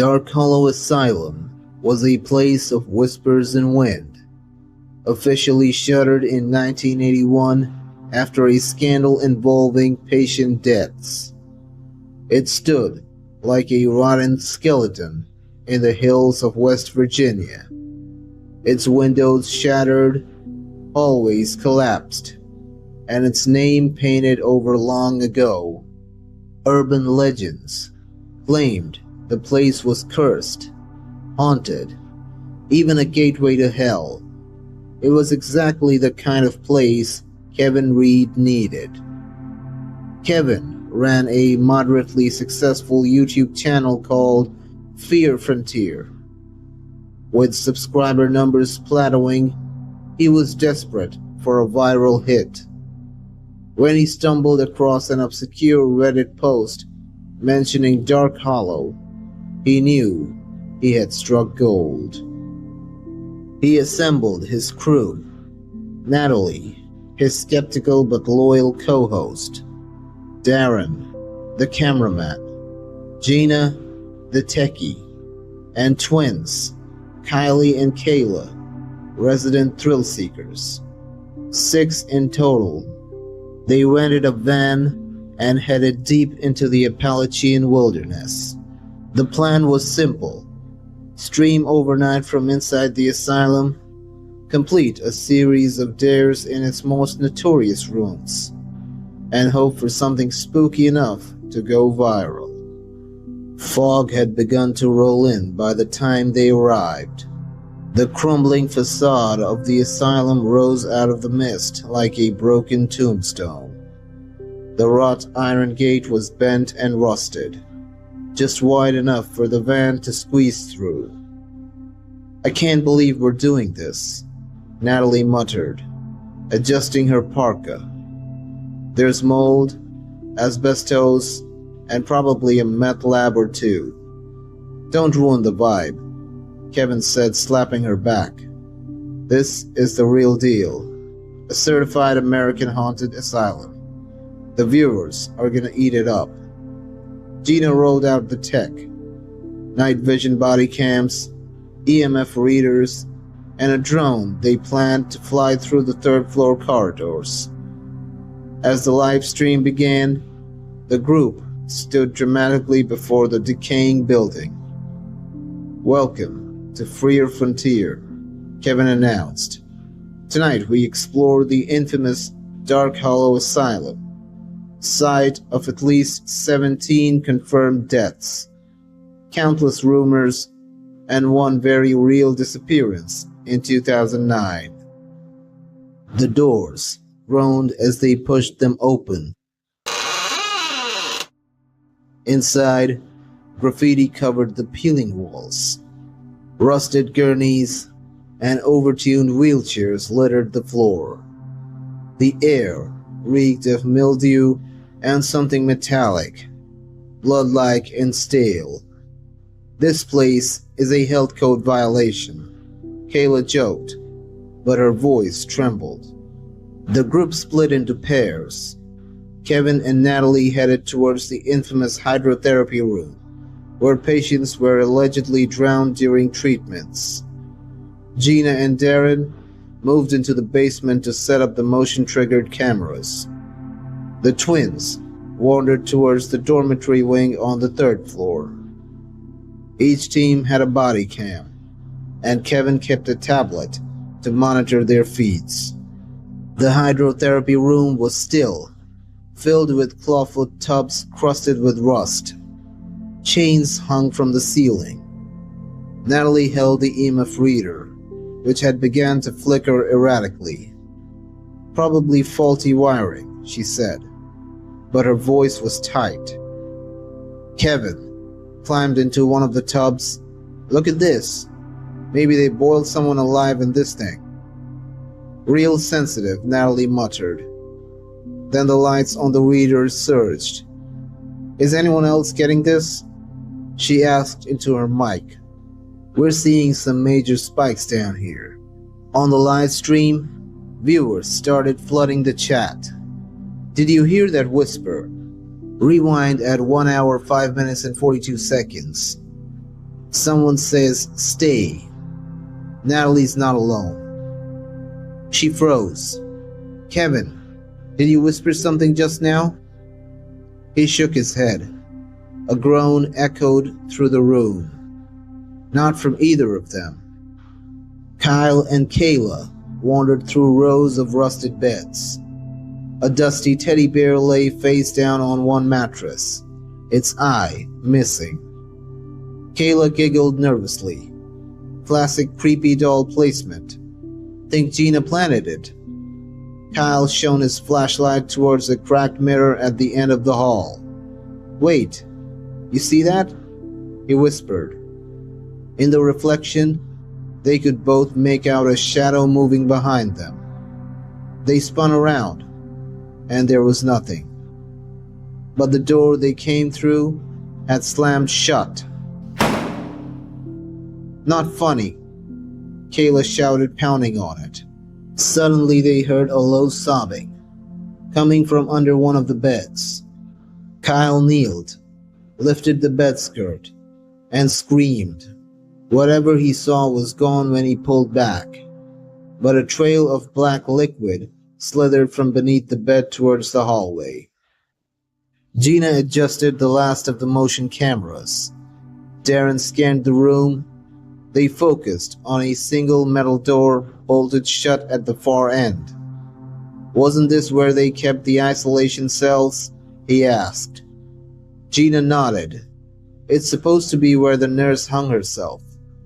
Dark Hollow Asylum was a place of whispers and wind, officially shuttered in 1981 after a scandal involving patient deaths. It stood like a rotten skeleton in the hills of West Virginia. Its windows shattered, hallways collapsed, and its name painted over long ago. Urban legends claimed the place was cursed, haunted, even a gateway to hell. It was exactly the kind of place Kevin Reed needed. Kevin ran a moderately successful YouTube channel called Feer Feed. With subscriber numbers plateauing, he was desperate for a viral hit. When he stumbled across an obscure Reddit post mentioning Dark Hollow, he knew he had struck gold. He assembled his crew: Natalie, his skeptical but loyal co-host; Darren, the cameraman; Gina, the techie; and twins, Kylie and Kayla, resident thrill seekers. 6 in total. They rented a van and headed deep into the Appalachian wilderness. The plan was simple: stream overnight from inside the asylum, complete a series of dares in its most notorious rooms, and hope for something spooky enough to go viral. Fog had begun to roll in by the time they arrived. The crumbling facade of the asylum rose out of the mist like a broken tombstone. The wrought iron gate was bent and rusted, just wide enough for the van to squeeze through. "I can't believe we're doing this," Natalie muttered, adjusting her parka. "There's mold, asbestos, and probably a meth lab or two." "Don't ruin the vibe," Kevin said, slapping her back. "This is the real deal. A certified American haunted asylum. The viewers are gonna eat it up." Gina rolled out the tech: night vision body cams, EMF readers, and a drone they planned to fly through the third-floor corridors. As the live stream began, the group stood dramatically before the decaying building. "Welcome to Feer Feed," Kevin announced. "Tonight we explore the infamous Dark Hollow Asylum, site of at least 17 confirmed deaths, countless rumors, and one very real disappearance in 2009. The doors groaned as they pushed them open. Inside, graffiti covered the peeling walls. Rusted gurneys and overtuned wheelchairs littered the floor. The air reeked of mildew and something metallic, blood-like and stale. "This place is a health code violation," Kayla joked, but her voice trembled. The group split into pairs. Kevin and Natalie headed towards the infamous hydrotherapy room, where patients were allegedly drowned during treatments. Gina and Darren moved into the basement to set up the motion-triggered cameras. The twins wandered towards the dormitory wing on the 3rd floor. Each team had a body cam, and Kevin kept a tablet to monitor their feeds. The hydrotherapy room was still, filled with clawfoot tubs crusted with rust. Chains hung from the ceiling. Natalie held the EMF reader, which had begun to flicker erratically. "Probably faulty wiring," she said, but her voice was tight. Kevin climbed into one of the tubs. "Look at this. Maybe they boiled someone alive in this thing." "Real sensitive," Natalie muttered. Then the lights on the reader surged. "Is anyone else getting this?" she asked into her mic. "We're seeing some major spikes down here." On the live stream, viewers started flooding the chat. "Did you hear that whisper? Rewind at 1 hour, 5 minutes, and 42 seconds. Someone says, "Stay." Natalie's not alone. She froze. "Kevin, did you whisper something just now?" He shook his head. A groan echoed through the room. Not from either of them. Kyle and Kayla wandered through rows of rusted beds. A dusty teddy bear lay face down on one mattress, its eye missing. Kayla giggled nervously. Classic creepy doll placement. Think Gina planted it. Kyle shone his flashlight towards a cracked mirror at the end of the hall. "Wait, you see that?" he whispered. In the reflection, they could both make out a shadow moving behind them. They spun around, and there was nothing. But the door they came through had slammed shut. "Not funny," Kayla shouted, pounding on it. Suddenly they heard a low sobbing, coming from under one of the beds. Kyle kneeled, lifted the bed skirt, and screamed. Whatever he saw was gone when he pulled back, but a trail of black liquid slithered from beneath the bed towards the hallway. Gina adjusted the last of the motion cameras. Darren scanned the room. They focused on a single metal door bolted shut at the far end. "Wasn't this where they kept the isolation cells?" he asked. Gina nodded. "It's supposed to be where the nurse hung herself.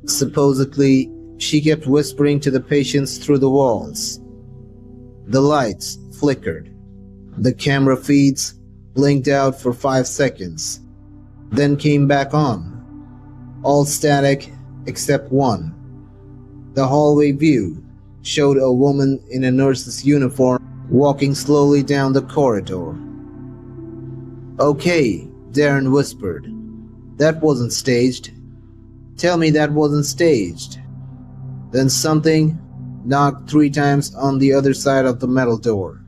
Supposedly, she kept whispering to the patients through the walls." The lights flickered. The camera feeds blinked out for 5 seconds, then came back on. All static except one. The hallway view showed a woman in a nurse's uniform walking slowly down the corridor. "Okay," Darren whispered. "That wasn't staged. Tell me that wasn't staged." Then something knocked 3 times on the other side of the metal door.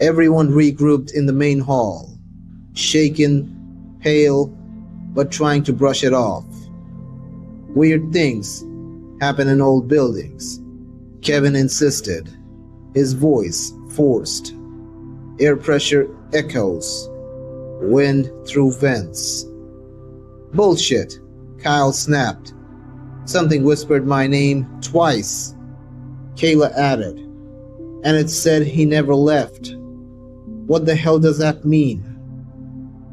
Everyone regrouped in the main hall, shaken, pale, but trying to brush it off. "Weird things happen in old buildings," Kevin insisted, his voice forced. "Air pressure echoes, wind through vents." "Bullshit," Kyle snapped. "Something whispered my name twice," Kayla added. "And it said he never left." "What the hell does that mean?"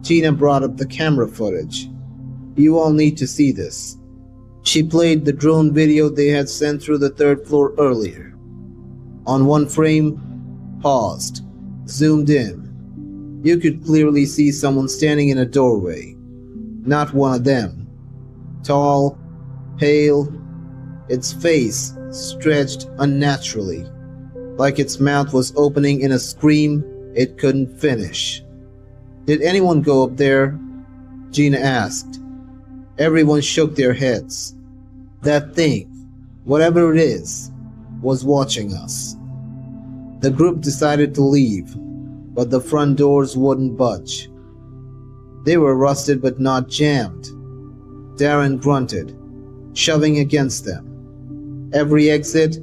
Gina brought up the camera footage. "You all need to see this." She played the drone video they had sent through the 3rd floor earlier. On one frame, paused, zoomed in. You could clearly see someone standing in a doorway. Not one of them. Tall, pale, its face stretched unnaturally, like its mouth was opening in a scream it couldn't finish. "Did anyone go up there?" Gina asked. Everyone shook their heads. That thing, whatever it is, was watching us. The group decided to leave, but the front doors wouldn't budge. They were rusted but not jammed. Darren grunted, shoving against them. Every exit,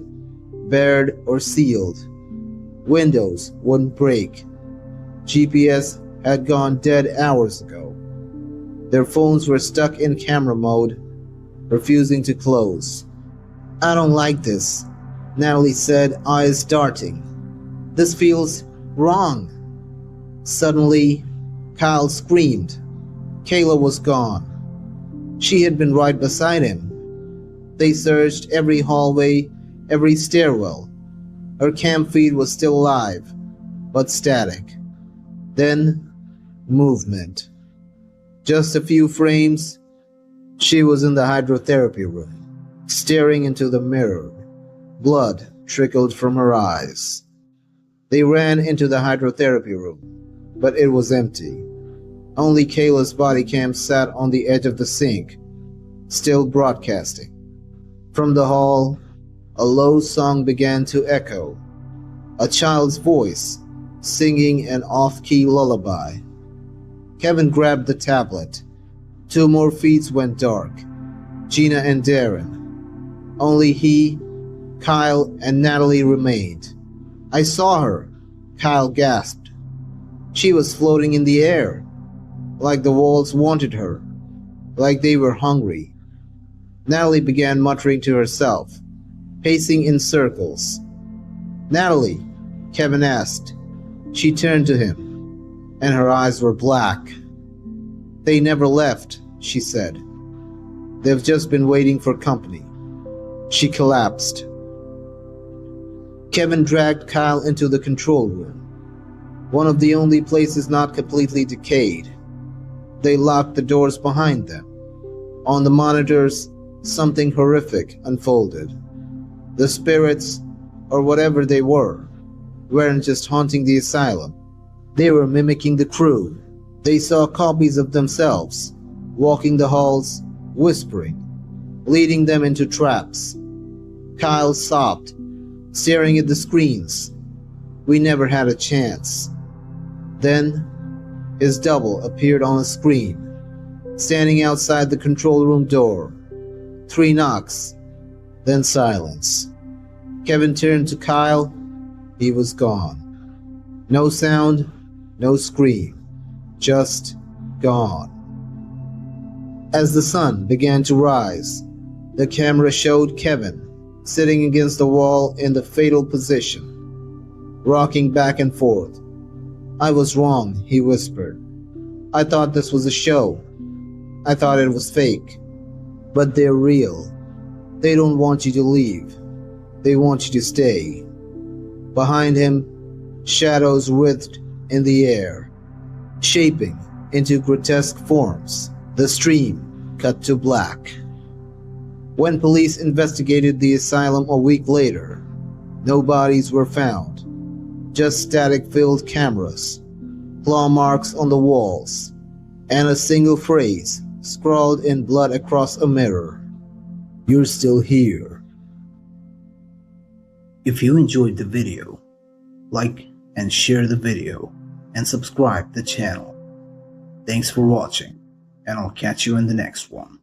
barred or sealed. Windows wouldn't break. GPS had gone dead hours ago. Their phones were stuck in camera mode, refusing to close. "I don't like this," Natalie said, eyes darting. "This feels wrong." Suddenly, Kyle screamed. Kayla was gone. She had been right beside him. They searched every hallway, every stairwell. Her cam feed was still alive, but static. Then, movement. Just a few frames, she was in the hydrotherapy room, staring into the mirror. Blood trickled from her eyes. They ran into the hydrotherapy room, but it was empty. Only Kayla's body cam sat on the edge of the sink, still broadcasting. From the hall, a low song began to echo. A child's voice, singing an off-key lullaby. Kevin grabbed the tablet. 2 more feeds went dark. Gina and Darren. Only he, Kyle, and Natalie remained. I saw her, Kyle gasped. She was floating in the air, like the walls wanted her, like they were hungry. Natalie began muttering to herself, pacing in circles. Natalie, Kevin asked. She turned to him, and her eyes were black. They never left, she said. They've just been waiting for company. She collapsed. Kevin dragged Kyle into the control room, one of the only places not completely decayed. They locked the doors behind them. On the monitors, something horrific unfolded. The spirits, or whatever they were, weren't just haunting the asylum. They were mimicking the crew. They saw copies of themselves, walking the halls, whispering, leading them into traps. Kyle sobbed, staring at the screens. We never had a chance. Then, his double appeared on a screen, standing outside the control room door. 3 knocks, then silence. Kevin turned to Kyle. He was gone. No sound, no scream, just gone. As the sun began to rise, the camera showed Kevin sitting against the wall in the fatal position, rocking back and forth. I was wrong, he whispered. I thought this was a show. I thought it was fake. But they're real. They don't want you to leave. They want you to stay. Behind him, shadows writhed in the air, shaping into grotesque forms. The stream cut to black. When police investigated the asylum a week later, no bodies were found, just static-filled cameras, claw marks on the walls, and a single phrase scrawled in blood across a mirror. You're still here. If you enjoyed the video, like and share the video and subscribe the channel. Thanks for watching, and I'll catch you in the next one.